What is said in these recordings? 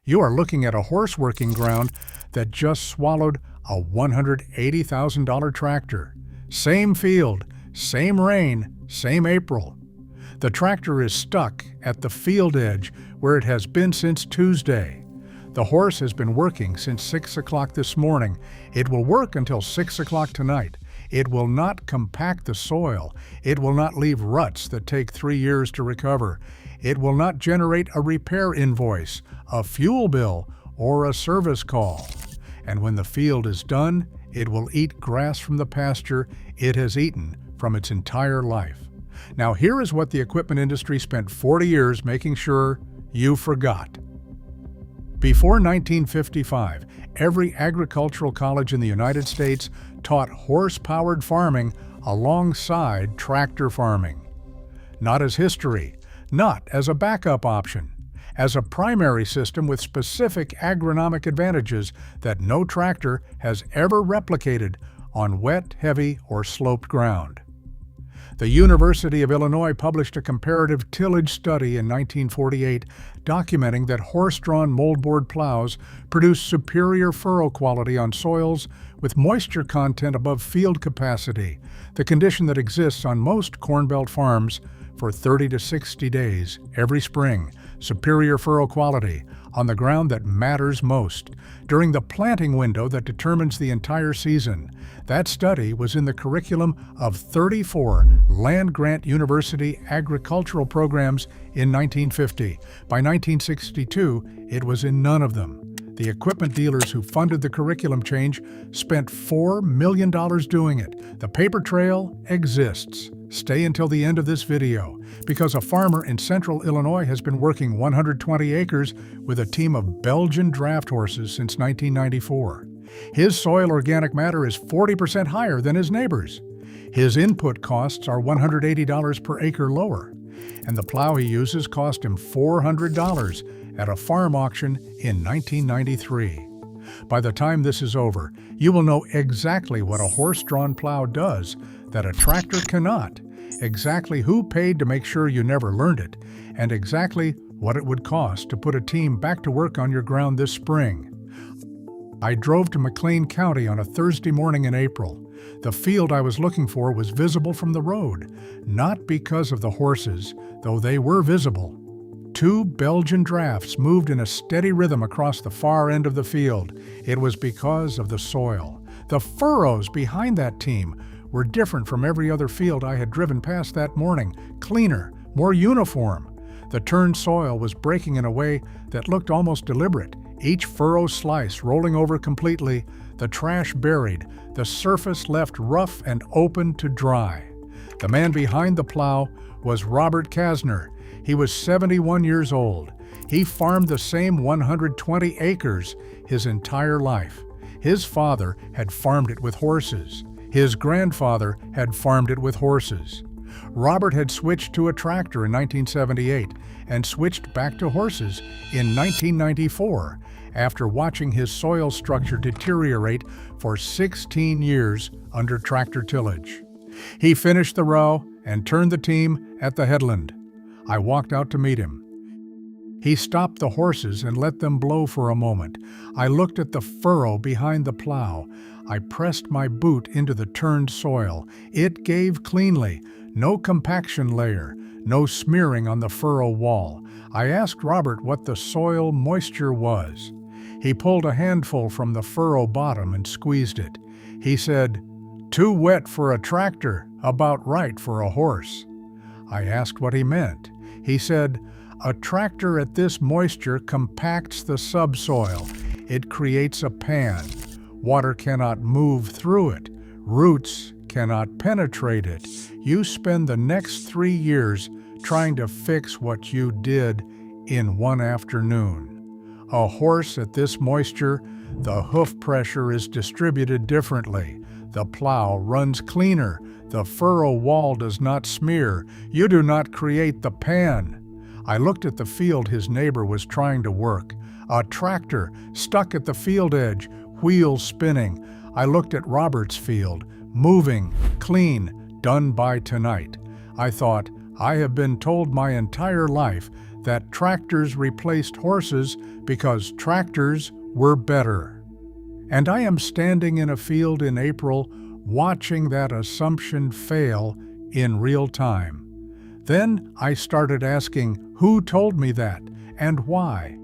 You are looking at a horse working ground that just swallowed a $180,000 tractor. Same field, same rain, same April. The tractor is stuck at the field edge where it has been since Tuesday. The horse has been working since 6 o'clock this morning. It will work until 6 o'clock tonight. It will not compact the soil. It will not leave ruts that take 3 years to recover. It will not generate a repair invoice, a fuel bill, or a service call. And when the field is done, it will eat grass from the pasture it has eaten from its entire life. Now here is what the equipment industry spent 40 years making sure you forgot. Before 1955, every agricultural college in the United States taught horse-powered farming alongside tractor farming. Not as history, not as a backup option, as a primary system with specific agronomic advantages that no tractor has ever replicated on wet, heavy, or sloped ground. The University of Illinois published a comparative tillage study in 1948 documenting that horse-drawn moldboard plows produce superior furrow quality on soils with moisture content above field capacity, the condition that exists on most Corn Belt farms for 30 to 60 days every spring. Superior furrow quality on the ground that matters most during the planting window that determines the entire season. That study was in the curriculum of 34 land-grant university agricultural programs in 1950. By 1962, it was in none of them. The equipment dealers who funded the curriculum change spent $4 million doing it. The paper trail exists. Stay until the end of this video, because a farmer in central Illinois has been working 120 acres with a team of Belgian draft horses since 1994. His soil organic matter is 40% higher than his neighbor's. His input costs are $180 per acre lower, and the plow he uses cost him $400 at a farm auction in 1993. By the time this is over, you will know exactly what a horse-drawn plow does that a tractor cannot, exactly who paid to make sure you never learned it, and exactly what it would cost to put a team back to work on your ground this spring. I drove to McLean County on a Thursday morning in April. The field I was looking for was visible from the road, not because of the horses, though they were visible. 2 Belgian drafts moved in a steady rhythm across the far end of the field. It was because of the soil. The furrows behind that team were different from every other field I had driven past that morning, cleaner, more uniform. The turned soil was breaking in a way that looked almost deliberate, each furrow slice rolling over completely, the trash buried, the surface left rough and open to dry. The man behind the plow was Robert Kasner. He was 71 years old. He farmed the same 120 acres his entire life. His father had farmed it with horses. His grandfather had farmed it with horses. Robert had switched to a tractor in 1978 and switched back to horses in 1994 after watching his soil structure deteriorate for 16 years under tractor tillage. He finished the row and turned the team at the headland. I walked out to meet him. He stopped the horses and let them blow for a moment. I looked at the furrow behind the plow. I pressed my boot into the turned soil. It gave cleanly, no compaction layer, no smearing on the furrow wall. I asked Robert what the soil moisture was. He pulled a handful from the furrow bottom and squeezed it. He said, "Too wet for a tractor, about right for a horse." I asked what he meant. He said, "A tractor at this moisture compacts the subsoil. It creates a pan. Water cannot move through it. Roots cannot penetrate it. You spend the next 3 years trying to fix what you did in one afternoon. A horse at this moisture, the hoof pressure is distributed differently. The plow runs cleaner. The furrow wall does not smear. You do not create the pan." I looked at the field his neighbor was trying to work. A tractor stuck at the field edge, wheels spinning. I looked at Robert's field, moving, clean, done by tonight. I thought, I have been told my entire life that tractors replaced horses because tractors were better. And I am standing in a field in April watching that assumption fail in real time. Then I started asking who told me that and why.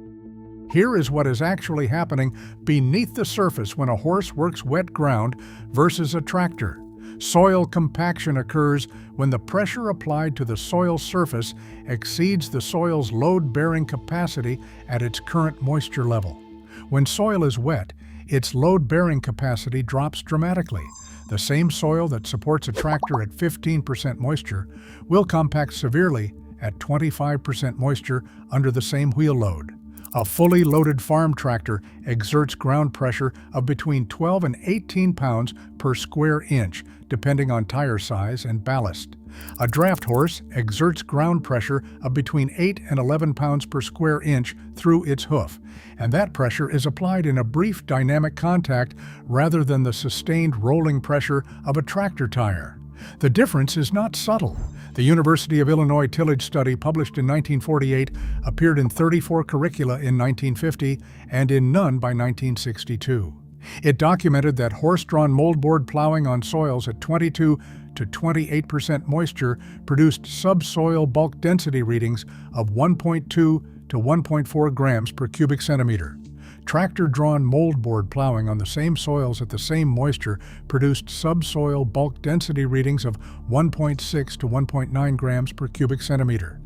Here is what is actually happening beneath the surface when a horse works wet ground versus a tractor. Soil compaction occurs when the pressure applied to the soil surface exceeds the soil's load-bearing capacity at its current moisture level. When soil is wet, its load-bearing capacity drops dramatically. The same soil that supports a tractor at 15% moisture will compact severely at 25% moisture under the same wheel load. A fully loaded farm tractor exerts ground pressure of between 12 and 18 pounds per square inch, depending on tire size and ballast. A draft horse exerts ground pressure of between 8 and 11 pounds per square inch through its hoof, and that pressure is applied in a brief dynamic contact rather than the sustained rolling pressure of a tractor tire. The difference is not subtle. The University of Illinois tillage study, published in 1948, appeared in 34 curricula in 1950 and in none by 1962. It documented that horse-drawn moldboard plowing on soils at 22 to 28% moisture produced subsoil bulk density readings of 1.2 to 1.4 grams per cubic centimeter. Tractor-drawn moldboard plowing on the same soils at the same moisture produced subsoil bulk density readings of 1.6 to 1.9 grams per cubic centimeter.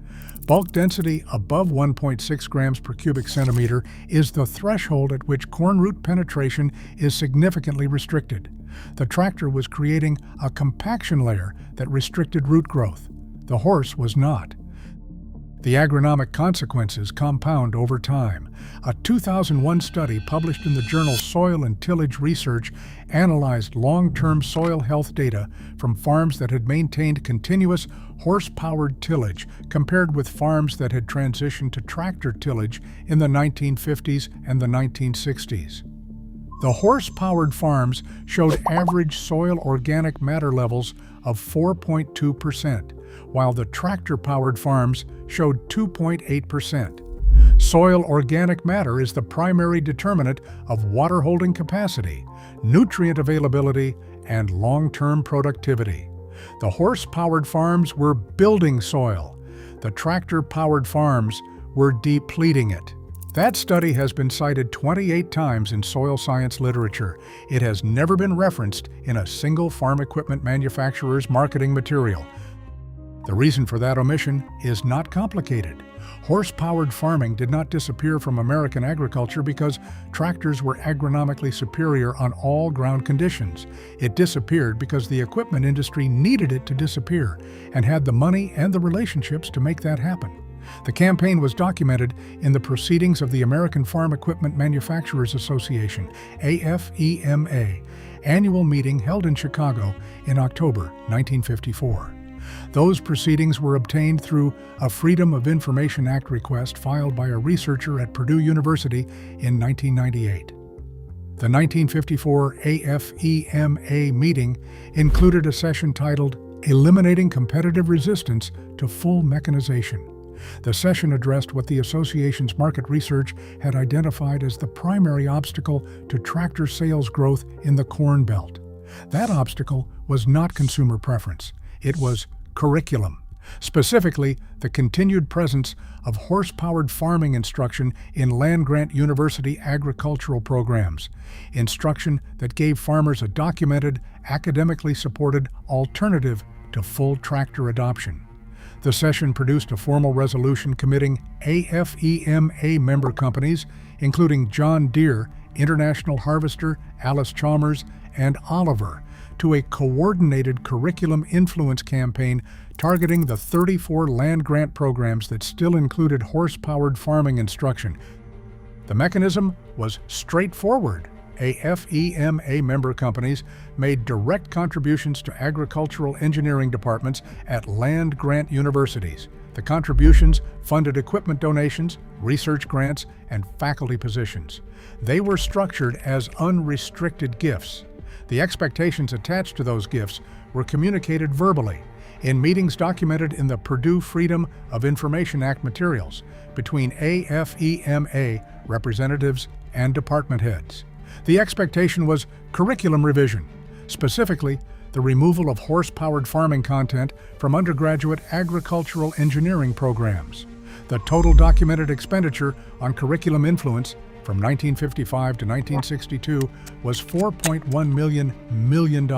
Bulk density above 1.6 grams per cubic centimeter is the threshold at which corn root penetration is significantly restricted. The tractor was creating a compaction layer that restricted root growth. The horse was not. The agronomic consequences compound over time. A 2001 study published in the journal Soil and Tillage Research analyzed long-term soil health data from farms that had maintained continuous horse-powered tillage compared with farms that had transitioned to tractor tillage in the 1950s and the 1960s. The horse-powered farms showed average soil organic matter levels of 4.2%, while the tractor-powered farms showed 2.8%. Soil organic matter is the primary determinant of water-holding capacity, nutrient availability, and long-term productivity. The horse-powered farms were building soil. The tractor-powered farms were depleting it. That study has been cited 28 times in soil science literature. It has never been referenced in a single farm equipment manufacturer's marketing material. The reason for that omission is not complicated. Horse-powered farming did not disappear from American agriculture because tractors were agronomically superior on all ground conditions. It disappeared because the equipment industry needed it to disappear and had the money and the relationships to make that happen. The campaign was documented in the Proceedings of the American Farm Equipment Manufacturers Association, AFEMA, annual meeting held in Chicago in October 1954. Those proceedings were obtained through a Freedom of Information Act request filed by a researcher at Purdue University in 1998. The 1954 AFEMA meeting included a session titled Eliminating Competitive Resistance to Full Mechanization. The session addressed what the association's market research had identified as the primary obstacle to tractor sales growth in the Corn Belt. That obstacle was not consumer preference. It was curriculum, specifically the continued presence of horse-powered farming instruction in land-grant university agricultural programs, instruction that gave farmers a documented, academically supported alternative to full tractor adoption. The session produced a formal resolution committing AFEMA member companies, including John Deere, International Harvester, Alice Chalmers, and Oliver, to a coordinated curriculum influence campaign targeting the 34 land-grant programs that still included horse-powered farming instruction. The mechanism was straightforward. AFEMA member companies made direct contributions to agricultural engineering departments at land-grant universities. The contributions funded equipment donations, research grants, and faculty positions. They were structured as unrestricted gifts. The expectations attached to those gifts were communicated verbally. in meetings documented in the Purdue Freedom of Information Act materials between AFEMA representatives and department heads. The expectation was curriculum revision, specifically the removal of horse-powered farming content from undergraduate agricultural engineering programs. The total documented expenditure on curriculum influence from 1955 to 1962 was $4.1 million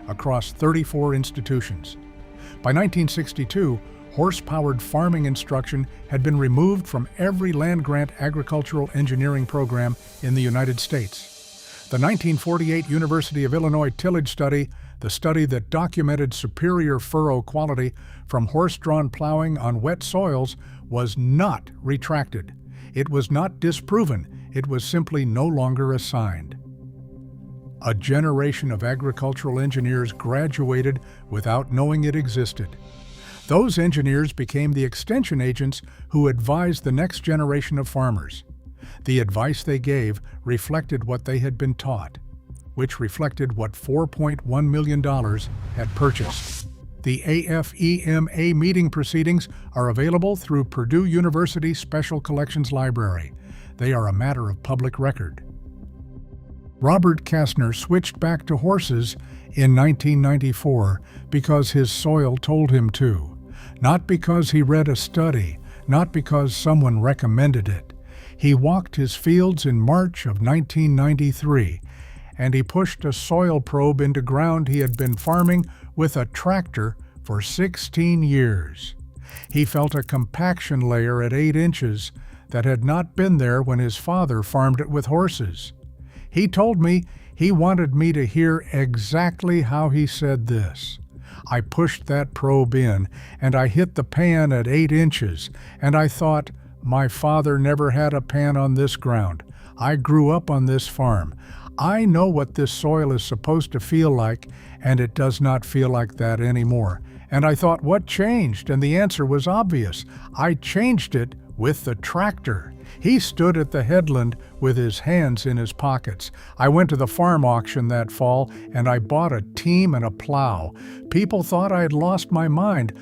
across 34 institutions. By 1962, horse-powered farming instruction had been removed from every land-grant agricultural engineering program in the United States. The 1948 University of Illinois tillage study, the study that documented superior furrow quality from horse-drawn plowing on wet soils, was not retracted. It was not disproven. It was simply no longer assigned. A generation of agricultural engineers graduated without knowing it existed. Those engineers became the extension agents who advised the next generation of farmers. The advice they gave reflected what they had been taught, which reflected what $4.1 million had purchased. The AFEMA meeting proceedings are available through Purdue University Special Collections Library. They are a matter of public record. Robert Kastner switched back to horses in 1994 because his soil told him to, not because he read a study, not because someone recommended it. He walked his fields in March of 1993, and he pushed a soil probe into ground he had been farming with a tractor for 16 years. He felt a compaction layer at 8 inches that had not been there when his father farmed it with horses. He told me he wanted me to hear exactly how he said this. I pushed that probe in, and I hit the pan at 8 inches, and I thought, my father never had a pan on this ground. I grew up on this farm. I know what this soil is supposed to feel like, and it does not feel like that anymore. And I thought, what changed? And the answer was obvious. I changed it with the tractor. He stood at the headland with his hands in his pockets. I went to the farm auction that fall, and I bought a team and a plow. People thought I had lost my mind.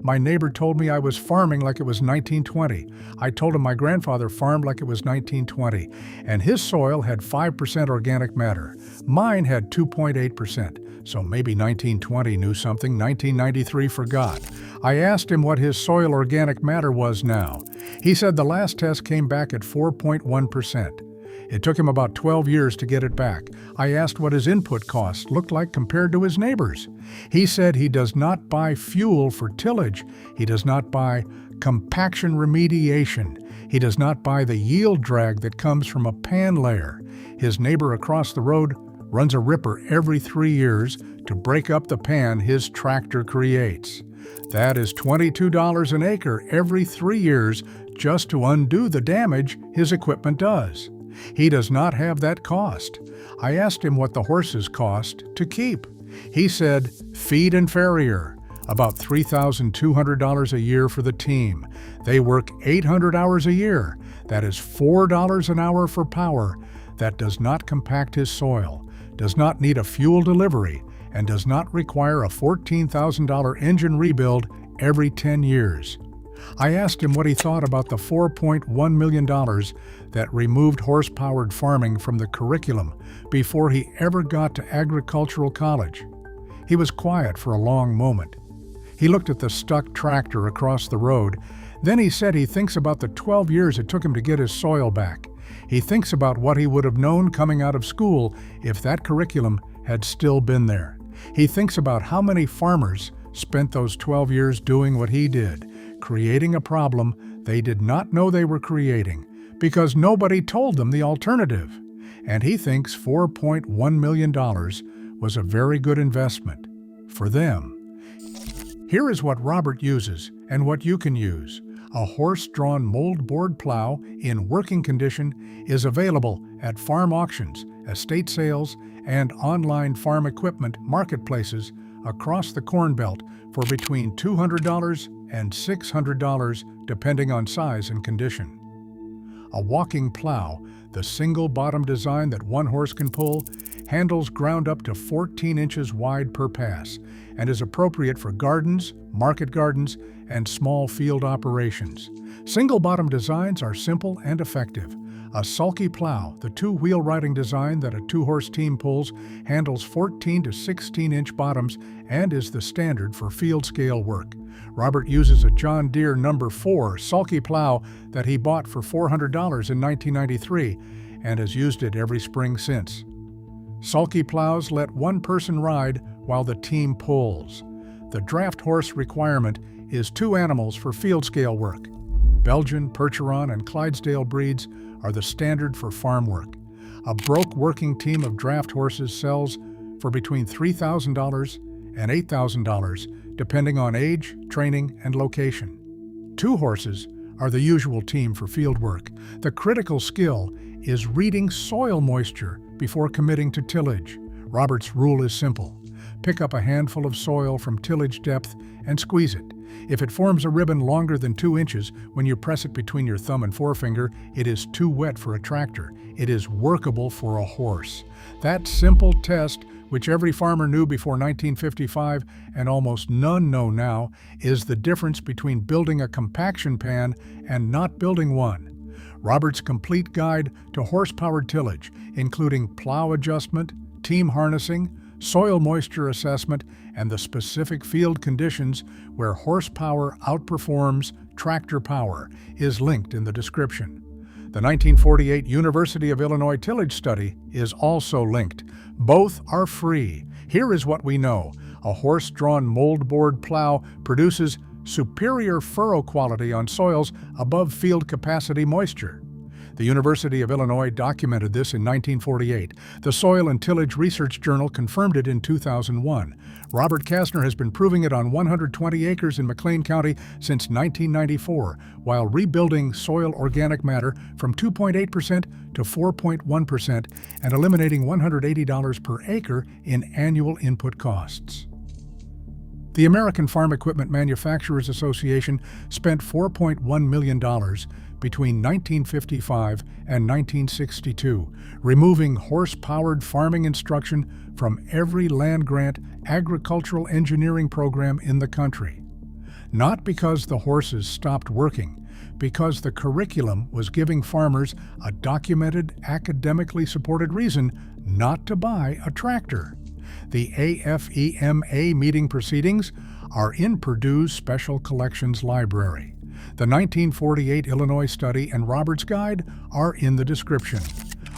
My neighbor told me I was farming like it was 1920. I told him my grandfather farmed like it was 1920, and his soil had 5% organic matter. Mine had 2.8%, so maybe 1920 knew something 1993 forgot. I asked him what his soil organic matter was now. He said the last test came back at 4.1%. It took him about 12 years to get it back. I asked what his input costs looked like compared to his neighbors. He said he does not buy fuel for tillage. He does not buy compaction remediation. He does not buy the yield drag that comes from a pan layer. His neighbor across the road runs a ripper every 3 years to break up the pan his tractor creates. That is $22 an acre every 3 years just to undo the damage his equipment does. He does not have that cost. I asked him what the horses cost to keep. He said, feed and farrier, about $3,200 a year for the team. They work 800 hours a year. That is $4 an hour for power. That does not compact his soil, does not need a fuel delivery, and does not require a $14,000 engine rebuild every 10 years. I asked him what he thought about the $4.1 million that removed horse-powered farming from the curriculum before he ever got to agricultural college. He was quiet for a long moment. He looked at the stuck tractor across the road. Then he said he thinks about the 12 years it took him to get his soil back. He thinks about what he would have known coming out of school if that curriculum had still been there. He thinks about how many farmers spent those 12 years doing what he did, creating a problem they did not know they were creating because nobody told them the alternative. And he thinks $4.1 million was a very good investment for them. Here is what Robert uses and what you can use. A horse-drawn moldboard plow in working condition is available at farm auctions, estate sales, and online farm equipment marketplaces across the Corn Belt for between $200 and $600 depending on size and condition. A walking plow, the single bottom design that one horse can pull, handles ground up to 14 inches wide per pass, and is appropriate for gardens, market gardens, and small field operations. Single-bottom designs are simple and effective. A sulky plow, the two-wheel riding design that a two-horse team pulls, handles 14 to 16-inch bottoms and is the standard for field-scale work. Robert uses a John Deere No. 4 sulky plow that he bought for $400 in 1993 and has used it every spring since. Sulky plows let one person ride while the team pulls. The draft horse requirement is 2 animals for field-scale work. Belgian, Percheron, and Clydesdale breeds are the standard for farm work. A broke working team of draft horses sells for between $3,000 and $8,000, depending on age, training, and location. 2 horses are the usual team for field work. The critical skill is reading soil moisture before committing to tillage. Robert's rule is simple. Pick up a handful of soil from tillage depth and squeeze it. If it forms a ribbon longer than 2 inches when you press it between your thumb and forefinger, it is too wet for a tractor. It is workable for a horse. That simple test, which every farmer knew before 1955 and almost none know now, is the difference between building a compaction pan and not building one. Robert's complete guide to horse-powered tillage, including plow adjustment, team harnessing, soil moisture assessment, and the specific field conditions where horsepower outperforms tractor power, is linked in the description. The 1948 University of Illinois tillage study is also linked. Both are free. Here is what we know. A horse-drawn moldboard plow produces superior furrow quality on soils above field capacity moisture. The University of Illinois documented this in 1948. The Soil and Tillage Research Journal confirmed it in 2001. Robert Kastner has been proving it on 120 acres in McLean County since 1994, while rebuilding soil organic matter from 2.8% to 4.1% and eliminating $180 per acre in annual input costs. The American Farm Equipment Manufacturers Association spent $4.1 million between 1955 and 1962, removing horse-powered farming instruction from every land-grant agricultural engineering program in the country. Not because the horses stopped working, because the curriculum was giving farmers a documented, academically supported reason not to buy a tractor. The AFEMA meeting proceedings are in Purdue's Special Collections Library. The 1948 Illinois study and Robert's guide are in the description.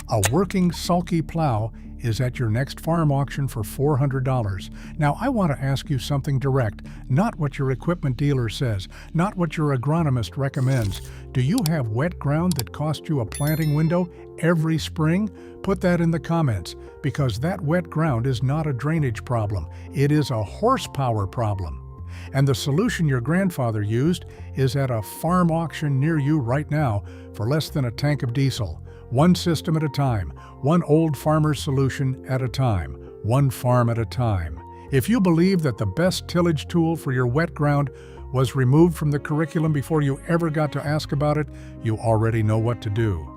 A working sulky plow is at your next farm auction for $400. Now, I want to ask you something direct, not what your equipment dealer says, not what your agronomist recommends. Do you have wet ground that cost you a planting window every spring? Put that in the comments, because that wet ground is not a drainage problem. It is a horsepower problem. And the solution your grandfather used is at a farm auction near you right now for less than a tank of diesel. One system at a time, one old farmer's solution at a time, one farm at a time. If you believe that the best tillage tool for your wet ground was removed from the curriculum before you ever got to ask about it, you already know what to do.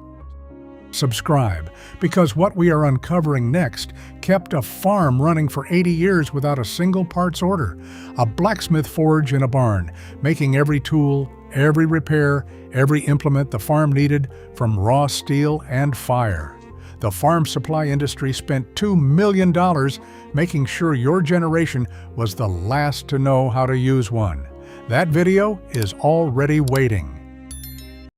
Subscribe, because what we are uncovering next kept a farm running for 80 years without a single parts order. A blacksmith forge in a barn, making every tool, every repair, every implement the farm needed from raw steel and fire. The farm supply industry spent $2 million making sure your generation was the last to know how to use one. That video is already waiting.